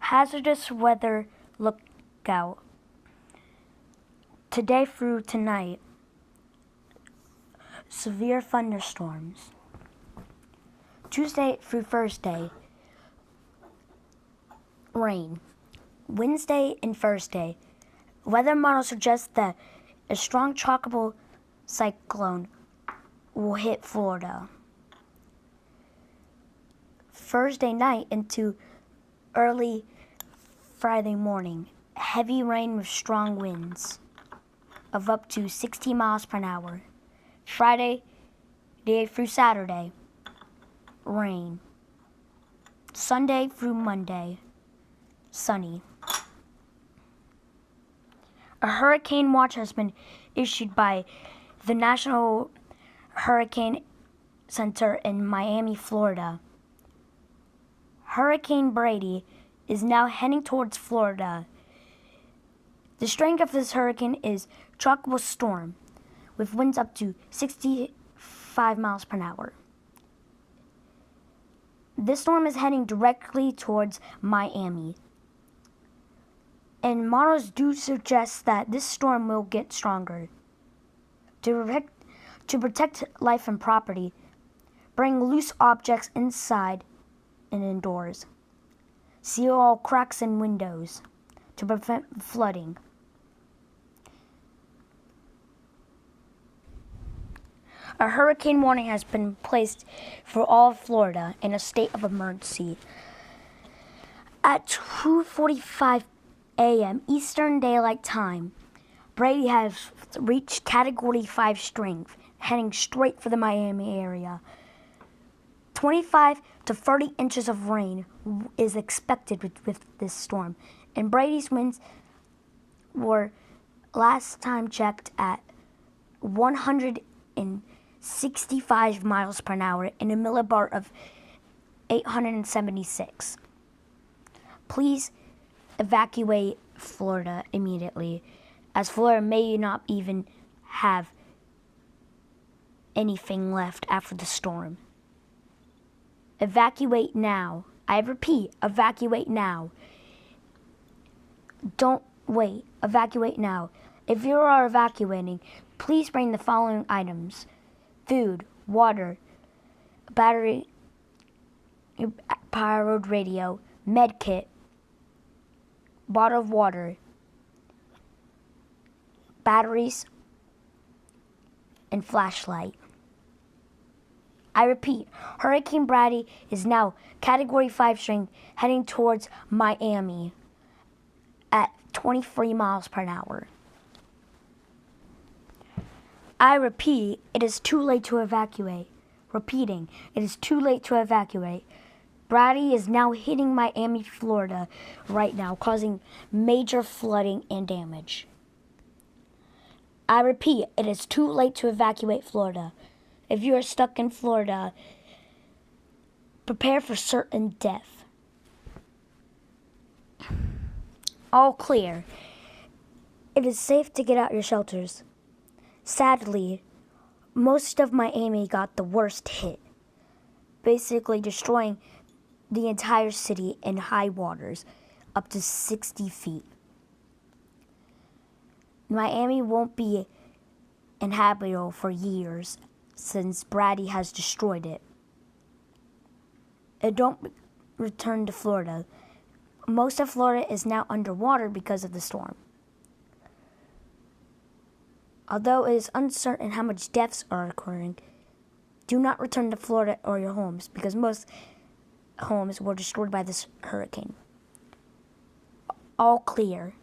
Hazardous weather lookout. Today through tonight, severe thunderstorms. Tuesday through Thursday, rain. Wednesday and Thursday, weather model suggests that a strong tropical cyclone will hit Florida. Thursday night into early Friday morning, heavy rain with strong winds of up to 60 miles per hour. Friday day through Saturday, rain. Sunday through Monday, sunny. A hurricane watch has been issued by the National Hurricane Center in Miami, Florida. Hurricane Brady is now heading towards Florida. The strength of this hurricane is tropical storm with winds up to 65 miles per hour. This storm is heading directly towards Miami. And models do suggest that this storm will get stronger. To protect life and property, bring loose objects inside and indoors. Seal all cracks in windows to prevent flooding. A hurricane warning has been placed for all of Florida in a state of emergency. At 2:45 a.m. Eastern Daylight Time, Brady has reached Category 5 strength, heading straight for the Miami area. 25 to 30 inches of rain is expected with this storm, and Brady's winds were last time checked at 165 miles per hour in a millibar of 876. Please evacuate Florida immediately, as Florida may not even have anything left after the storm. Evacuate now. I repeat, evacuate now. Don't wait. Evacuate now. If you are evacuating, please bring the following items: food, water, battery-powered radio, med kit, bottle of water, batteries, and flashlight. I repeat, Hurricane Brady is now Category 5 strength, heading towards Miami at 23 miles per hour. I repeat, it is too late to evacuate. Repeating, it is too late to evacuate. Brady is now hitting Miami, Florida right now, causing major flooding and damage. I repeat, it is too late to evacuate Florida. If you are stuck in Florida, prepare for certain death. All clear. It is safe to get out your shelters. Sadly, most of Miami got the worst hit, basically destroying the entire city in high waters up to 60 feet. Miami won't be inhabitable for years since Brady has destroyed it. And don't return to Florida. Most of Florida is now underwater because of the storm. Although it is uncertain how much deaths are occurring, do not return to Florida or your homes because most homes were destroyed by this hurricane. All clear.